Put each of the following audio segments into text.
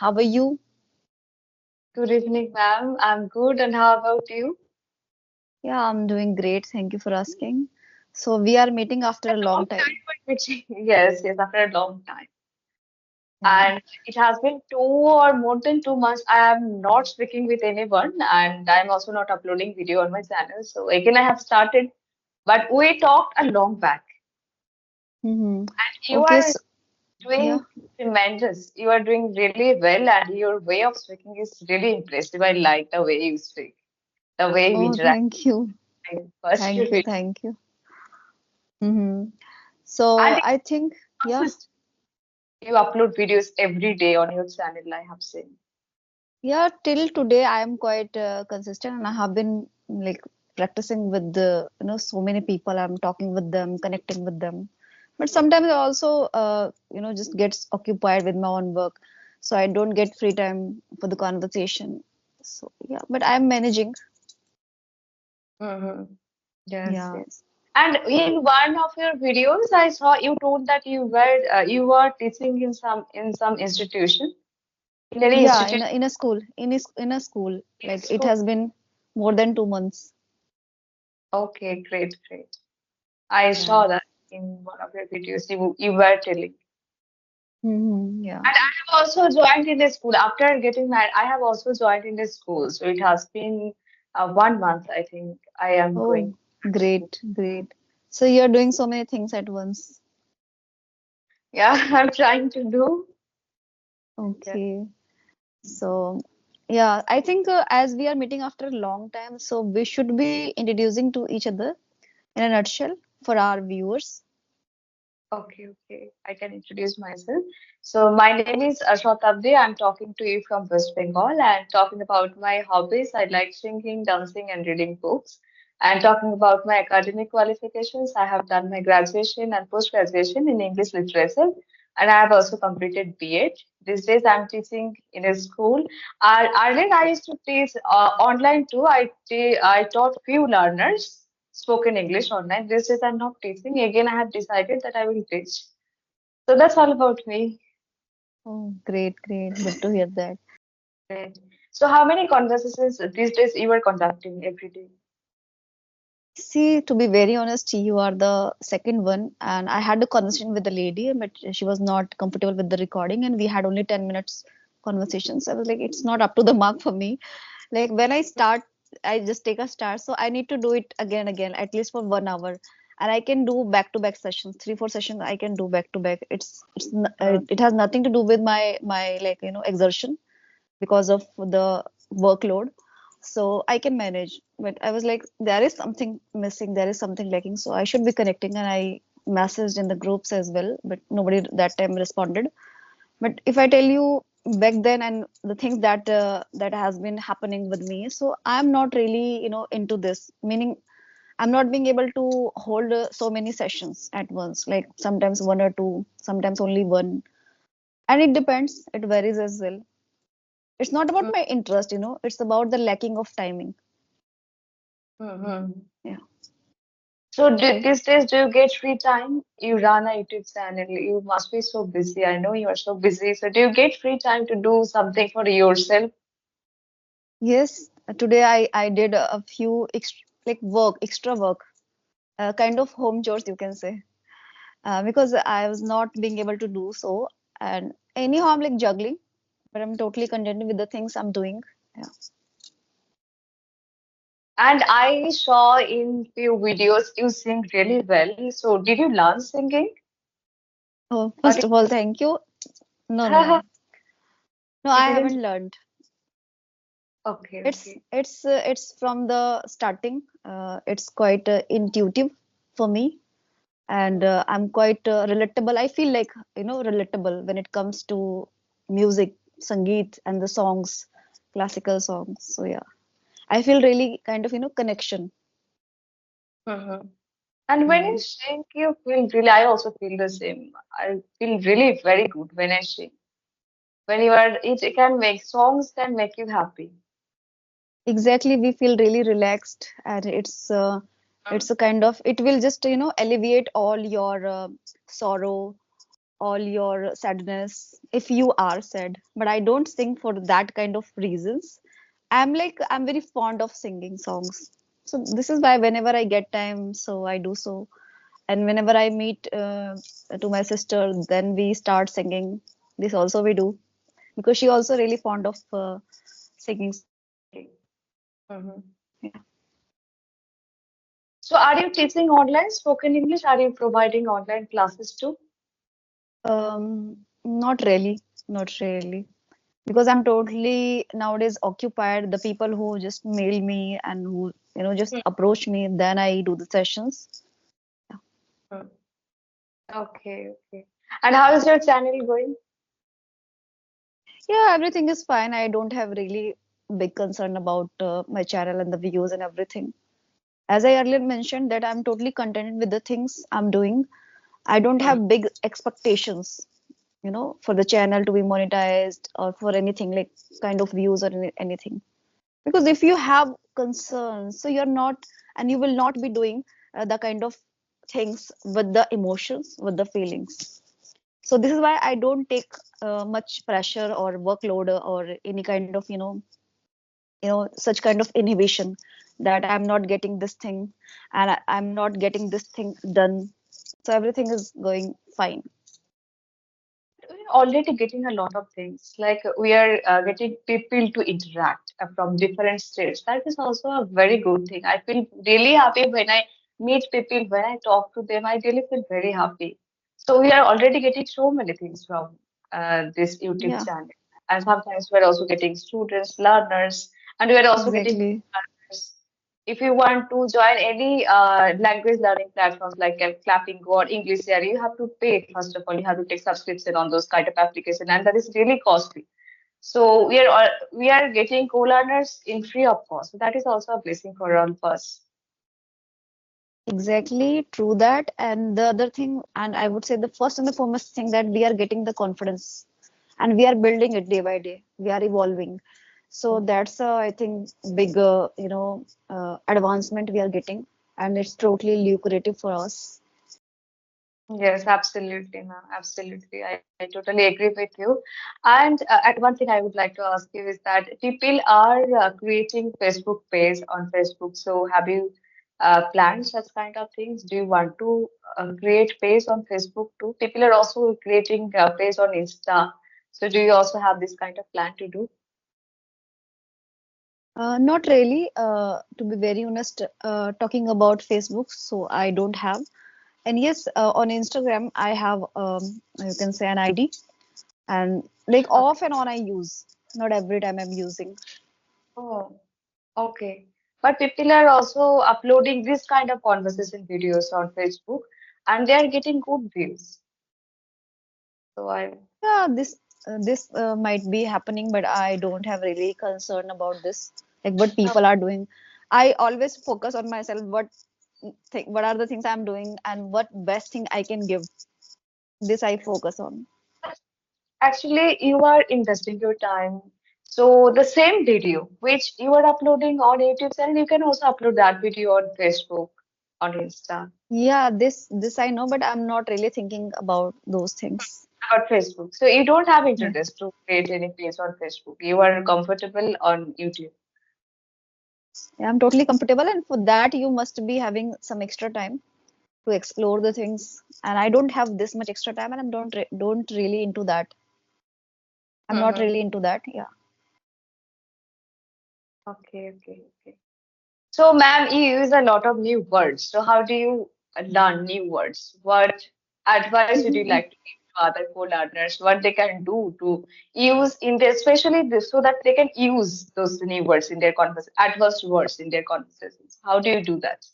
How are you? Good evening, ma'am. I'm good, and how about you? Yeah, I'm doing great. Thank you for asking. So we are meeting after A a long long time, time. but yes, yes, after a long time. Yeah. And it has been 2 or more than 2 months. I am not speaking with anyone, and I'm also not uploading video on my channel. So again, I have started, but we talked a long back. Mm-hmm. You Okay, are so yeah. doing tremendous. You are doing really well, and your way of speaking is really impressive. I like the way you speak, the way we Oh, interact. thank you. I personally Thank you. really. Thank you. Mm-hmm. So And I think, yeah, it's you upload videos every day on your channel, I have seen. yeah, till today I am quite consistent and I have been like practicing with so many people. I'm talking with them, connecting with them. But sometimes I also, just gets occupied with my own work. So I don't get free time for the conversation. So yeah, but I'm managing. Hmm. Yes, Yeah. yes. And in one of your videos, I saw you told that you were teaching in some institution, in any Yeah, in institution a school, in a school. in Like it school. has been more than 2 months. Okay, great, great. I Yeah. saw that in one of your videos. You were telling. Yeah. And I have also joined in a school after getting married. I have also joined in a school, so it has been 1 month. I think I am Oh, going to school. great, great. So you're doing so many things at once. Yeah, I'm trying to do. Yeah. Okay. So, yeah, I think as we are meeting after a long time, so we should be introducing to each other in a nutshell for our viewers. Okay, okay. I can introduce myself. So my name is Ashwatabdi. I'm talking to you from West Bengal and talking about my hobbies. I like singing, dancing, and reading books. And talking about my academic qualifications, I have done my graduation and post-graduation in English literature, and I have also completed B.Ed. These days, I'm teaching in a school. Earlier, I used to teach online too. I taught few learners spoken English online. These days, I'm not teaching. Again, I have decided that I will teach. So that's all about me. Oh, great, great. Good to hear that. Right. So how many conversations these days you are conducting every day? See, to be very honest, you are the second one, and I had a conversation with the lady, but she was not comfortable with the recording, and we had only 10 minutes conversations. I was like, it's not up to the mark for me. Like when I start, I just take a start, so I need to do it again and again, at least for 1 hour. And I can do back-to-back sessions, 3, 4 sessions. I can do back-to-back. It has nothing to do with my like exertion because of the workload. So I can manage. But I was like, there is something missing, there is something lacking. So I should be connecting. And I messaged in the groups as well, but nobody that time responded. But if I tell you back then and the things that has been happening with me, so I'm not really into this. Meaning I'm not being able to hold so many sessions at once. Like sometimes one or two, sometimes only one, and it depends. It varies as well. It's not about my interest, it's about the lacking of timing. Mm-hmm. Yeah. So these days, do you get free time? You run a YouTube channel. You must be so busy. I know you are so busy. So do you get free time to do something for yourself? Yes, today I did a few extra work, kind of home chores you can say, because I was not being able to do so. And anyhow, I'm like juggling, but I'm totally contented with the things I'm doing. Yeah. And I saw in few videos you sing really well. So did you learn singing? Oh, Or first of all, thank you. No, no, no, no. you I didn't? haven't learned. Okay, okay. It's from the starting. It's quite intuitive for me, and I'm quite relatable. I feel like relatable when it comes to music, sangeet, and the songs, classical songs. So yeah, I feel really kind of connection. Mm-hmm. And when you Mm. sing, you feel really, I also feel the same. I feel really very good when I sing. When you are, it can make songs can make you happy. Exactly, we feel really relaxed, and it's a kind of it will just alleviate all your sorrow all your sadness if you are sad. But I don't sing for that kind of reasons. I'm very fond of singing songs. So this is why whenever I get time, so I do so. And whenever I meet to my sister, then we start singing. This also we do because she also really fond of singing songs. Mhm. Yeah. So are you teaching online spoken English? Are you providing online classes too? Not really, not really. Because I'm totally nowadays occupied. The people who just mail me and who just approach me, then I do the sessions. Mhm. Okay, okay. And how is your channel going? Yeah, everything is fine. I don't have really big concern about my channel and the views and everything. As I earlier mentioned, that I'm totally contented with the things I'm doing. I don't Hmm. have big expectations, for the channel to be monetized or for anything like kind of views or anything. Because if you have concerns, so you're not, and you will not be doing the kind of things with the emotions, with the feelings. So this is why I don't take much pressure or workload or any kind of such kind of inhibition that I'm not getting this thing and I'm not getting this thing done. So everything is going fine. We're already getting a lot of things. Like we are getting people to interact from different states. That is also a very good thing. I feel really happy when I meet people, when I talk to them. I really feel very happy. So we are already getting so many things from this YouTube Yeah, channel. And sometimes we're also getting students, learners, and we're also getting exactly. learners. If you want to join any language learning platforms like Clapping or English Area, you have to pay first of all. You have to take subscription on those kind of application, and that is really costly. So we are getting co-learners in free of cost. So that is also a blessing for all of us. Exactly, true that. And the other thing, and I would say the first and the foremost thing that we are getting the confidence and we are building it day by day. We are evolving. So that's I think big advancement we are getting, and it's totally lucrative for us. Yes, absolutely, ma'am. Absolutely. I totally agree with you. And one thing I would like to ask you is that people are creating Facebook page on Facebook. So have you planned such kind of things? Do you want to create page on Facebook too? People are also creating page on Insta. So do you also have this kind of plan to do? Not really, to be very honest, talking about Facebook, so I don't have. And yes, on Instagram, I have, you can say, an ID, and like Okay. off and on I use. Not every time I'm using. Oh, okay. But people are also uploading this kind of conversation videos on Facebook and they are getting good views. So I Yeah, this might be happening, but I don't have really concern about this. Like what people are doing, I always focus on myself. What are the things I'm doing, and what best thing I can give. This I focus on. But actually, you are investing your time. So the same video which you are uploading on YouTube channel, you can also upload that video on Facebook, on Insta, Yeah, this I know, but I'm not really thinking about those things. about Facebook. So you don't have Yeah. interest to create any page on Facebook. You are comfortable on YouTube. Yeah, I'm totally comfortable, and for that you must be having some extra time to explore the things. And I don't have this much extra time, and I don't really into that. I'm not Mm-hmm. really into that. Yeah. Okay, okay, okay. So, ma'am, you use a lot of new words. So, how do you learn new words? What advice would you like to give to other co-learners? What they can do to use in their, especially this, so that they can use those new words in their convers adverse words in their conversations. How do you do that?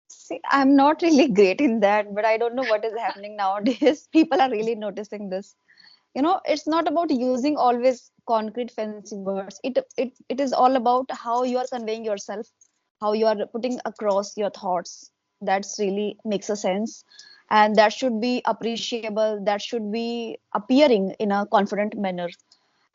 See, I'm not really great in that, but I don't know what is happening nowadays. People are really noticing this. It's not about using always concrete fancy words. It is all about how you are conveying yourself, how you are putting across your thoughts. That's really makes a sense, and that should be appreciable. That should be appearing in a confident manner.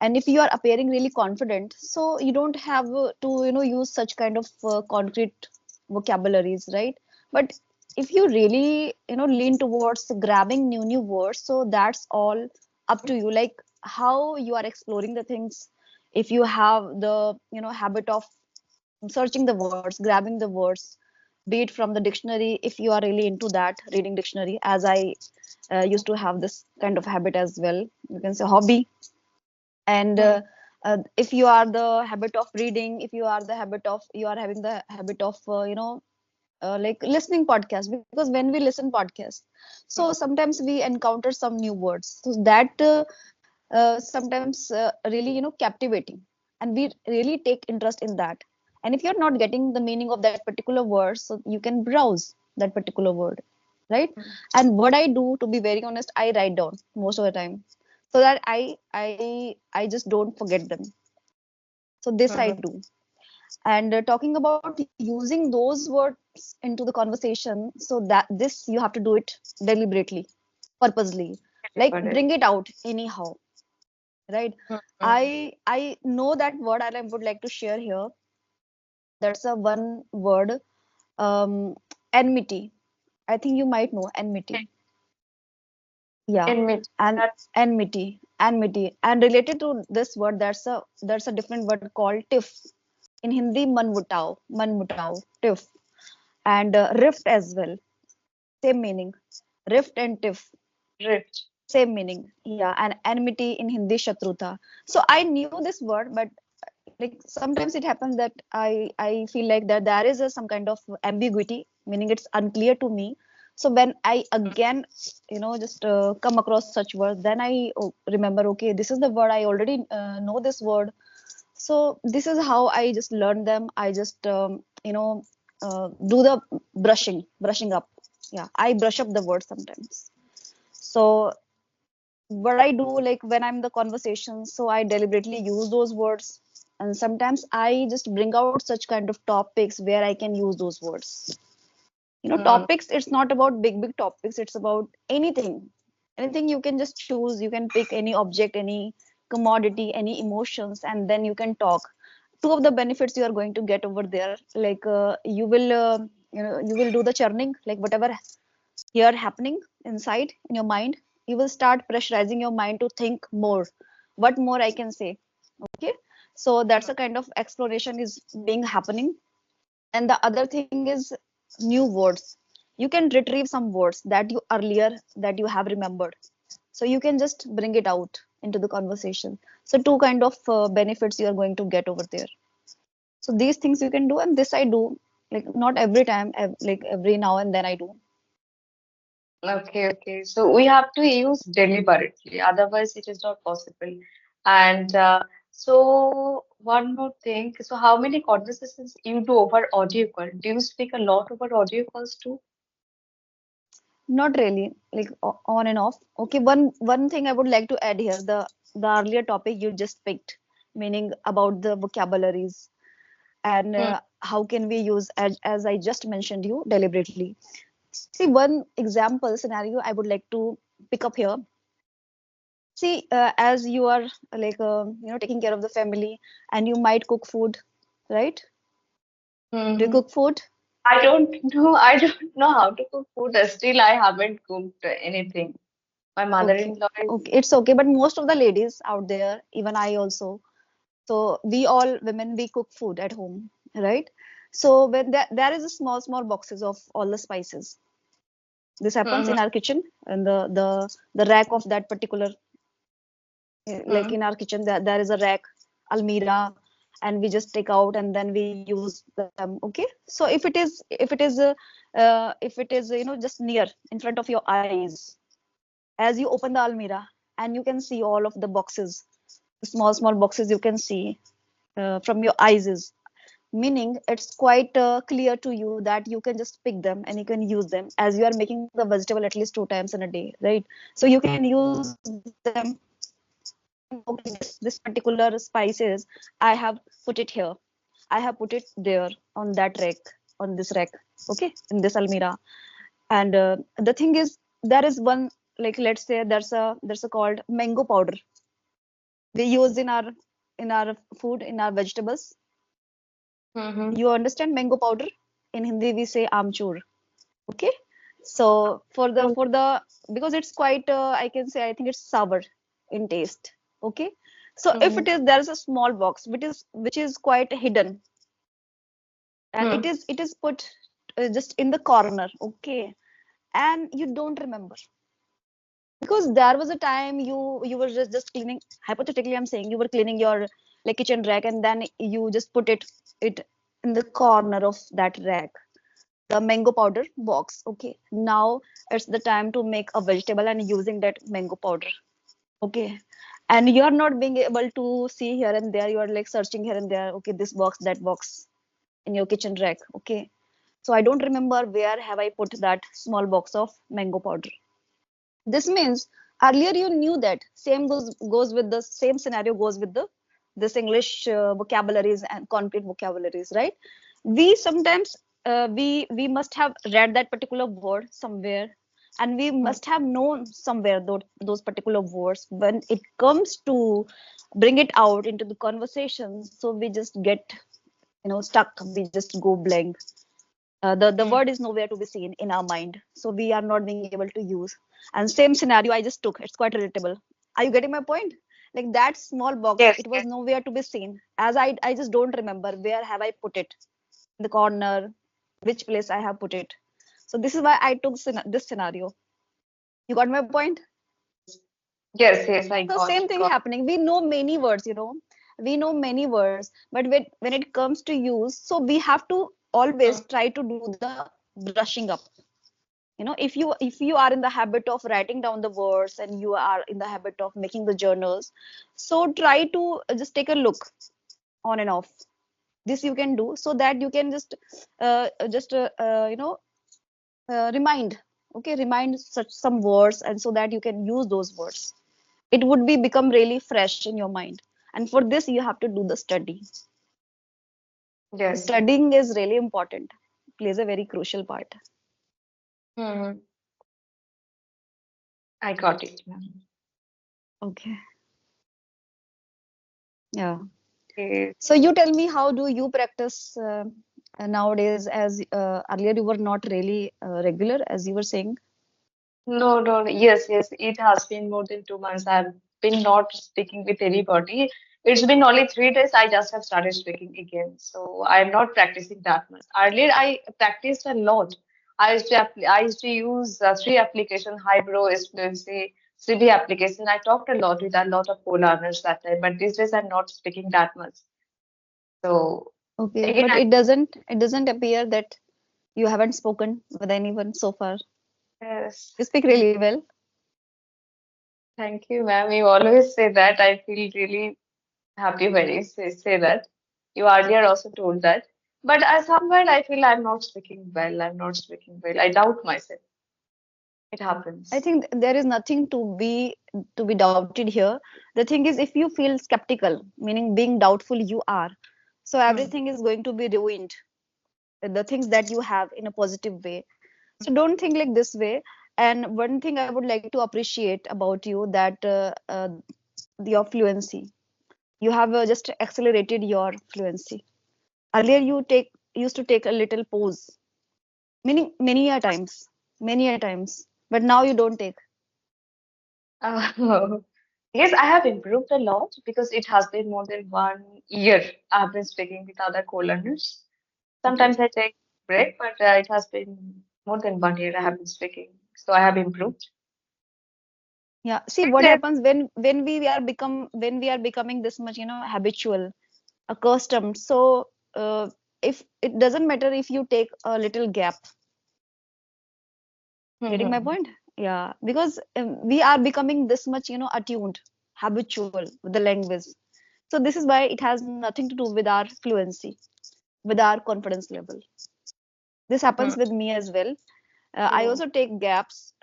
And if you are appearing really confident, so you don't have to use such kind of concrete vocabularies, right? But if you really, lean towards grabbing new words, so that's all up to you, like how you are exploring the things. If you have the, habit of searching the words, grabbing the words, be it from the dictionary, if you are really into that, reading dictionary, as I used to have this kind of habit as well, you can say hobby. And Hmm. if you are the habit of reading, if you are the habit of, you are having the habit of, like listening podcast, because when we listen podcast, so sometimes we encounter some new words, so that sometimes really, captivating, and we really take interest in that. And if you're not getting the meaning of that particular word, so you can browse that particular word, right? And what I do, to be very honest, I write down most of the time, so that I just don't forget them. So this I Hmm. do. And talking about using those words into the conversation, so that this you have to do it deliberately, purposely, like Got it. bring it out anyhow, right? Hmm. I know that word, and I would like to share here. That's a one word, um enmity. I think you might know enmity. Yeah. Admit. And That's enmity, and related to this word, there's a different word called tiff. In Hindi, manmutao, tiff. And rift as well, same meaning. Rift and tiff, drift. same meaning. Yeah. And enmity in Hindi, shatruta. So I knew this word, but like sometimes it happens that I feel like that there is some kind of ambiguity, meaning it's unclear to me. So when I again, just come across such word, then I remember, okay, this is the word, I already know this word. So this is how I just learn them. I just do the brushing up. Yeah, I brush up the word sometimes. So what I do, like when I'm in the conversation, so I deliberately use those words. And sometimes I just bring out such kind of topics where I can use those words. Hmm. Topics, it's not about big topics, it's about anything. Anything you can just choose, you can pick any object, any commodity, any emotions, and then you can talk. Two of the benefits you are going to get over there, like you will do the churning, like whatever here happening inside in your mind, you will start pressurizing your mind to think more, what more I can say. Okay. So that's a kind of exploration is being happening. And the other thing is new words. You can retrieve some words that you earlier, that you have remembered, so you can just bring it out into the conversation. So two kind of benefits you are going to get over there. So these things you can do, and this I do, like not every time, like every now and then I do. Okay, okay. So we have to use deliberately, otherwise it is not possible. And so one more thing. So how many conversations you do over audio call? Do you speak a lot over audio calls too? Not really, like on and off. Okay, one thing I would like to add here, the earlier topic you just picked, meaning about the vocabularies, and Hmm. how can we use, as I just mentioned you, deliberately. See, one example scenario I would like to pick up here. See, as you are like taking care of the family, and you might cook food, right? Do you Hmm. cook food? I don't know. I don't know how to cook food. Still, I haven't cooked anything. My Okay, mother-in-law is. okay, it's okay. But most of the ladies out there, even I also, so we all women, we cook food at home, right? So when there is a small boxes of all the spices. This happens Hmm. in our kitchen, and the rack of that particular, like Hmm. in our kitchen, there is a rack, almirah, and we just take out and then we use them. Okay. So if it is just near in front of your eyes, as you open the almirah, and you can see all of the boxes, small boxes you can see from your eyes, is meaning it's quite clear to you that you can just pick them and you can use them, as you are making the vegetable at least two times in a day, right? So you can use them, okay, this particular spices, I have put it here, I have put it there on that rack, on this rack, okay, in this almirah. And the thing is, there is one, like let's say there's a called mango powder we use in our food, in our vegetables. Hmm. You understand mango powder? In Hindi we say amchur. Okay. So Mm, for the because it's quite I can say I think it's sour in taste. Okay. So if mhm, it is there is a small box which is quite hidden and mm, it is put just in the corner. Okay. And you don't remember because there was a time you were just cleaning, hypothetically I'm saying you were cleaning your like kitchen rack and then you just put it in the corner of that rack, the mango powder box. Okay, now it's the time to make a vegetable and using that mango powder. Okay, and you are not being able to see here and there, you are like searching here and there, okay, this box, that box in your kitchen rack. Okay, so I don't remember where have I put that small box of mango powder. This means earlier you knew that same goes with the same scenario goes with the this English vocabularies and concrete vocabularies, right? We sometimes we must have read that particular word somewhere, and we mm. must have known somewhere those particular words. When it comes to bring it out into the conversation, so we just get stuck. We just go blank. The Mm. word is nowhere to be seen in our mind, so we are not being able to use. And same scenario I just took, it's quite relatable. Are you getting my point? Like that small box, Yes, it was yes. nowhere to be seen, as I just don't remember where have I put it, in the corner, which place I have put it. So this is why I took this scenario. You got my point? Yes, yes, I So same thing got. happening, we know many words, we know many words, but when it comes to use, so we have to always Mm, try to do the brushing up. If you are in the habit of writing down the words and you are in the habit of making the journals, so try to just take a look on and off. This you can do so that you can just remind, okay, remind such some words, and so that you can use those words. It would be become really fresh in your mind, and for this you have to do the study. yes. Studying is really important, plays a very crucial part. Mm, I got it, ma'am. Okay. Yeah. Okay. So you tell me, how do you practice nowadays? As earlier you were not really regular, as you were saying. No, no, no. Yes, yes. It has been more than 2 months. I've been not speaking with anybody. It's been only 3 days. I just have started speaking again. So I'm not practicing that much. Earlier, I practiced a lot. I used to use three application, Hybro, Fluency, CV application. I talked a lot with a lot of co-learners that time. But these days, I'm not speaking that much. So Okay, again, but it doesn't appear that you haven't spoken with anyone so far. yes. You speak really well. Thank you, ma'am. You always say that. I feel really happy when you say that. You earlier also told that. But somewhere I feel I'm not speaking well. I'm not speaking well. I doubt myself. It I happens. think there is nothing to be doubted here. The thing is, if you feel skeptical, meaning being doubtful, you are. So Hmm. everything is going to be ruined. The things that you have in a positive way. So don't think like this way. And one thing I would like to appreciate about you, that your fluency. You have just accelerated your fluency. Earlier you used to take a little pause, many a times, but now you don't take. Uh, yes, I have improved a lot because it has been more than 1 year I've been speaking with other co-learners. Okay. Sometimes I take break, but it has been more than 1 year I have been speaking. So I have improved. Yeah. See And what happens when we are becoming this much, habitual, accustomed. So if it doesn't matter if you take a little gap. Getting my Mhm. point? Yeah, because we are becoming this much, attuned, habitual with the language. So this is why it has nothing to do with our fluency, with our confidence level. This happens Mhm. with me as well. I Oh. also take gaps.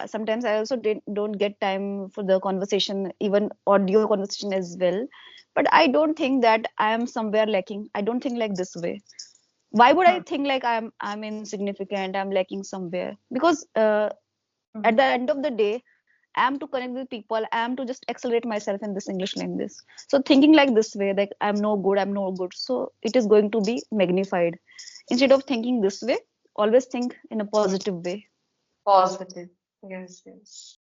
Sometimes I also don't get time for the conversation, even audio conversation as well. But I don't think that I am somewhere lacking. I don't think like this way. Why would I Hmm. think like I'm insignificant? I'm lacking somewhere? Because at Mhm. the end of the day, I am to connect with people. I am to just accelerate myself in this English language. So thinking like this way, like I'm no good. So it is going to be magnified. Instead of thinking this way, always think in a positive way. Positive. Yes, yes.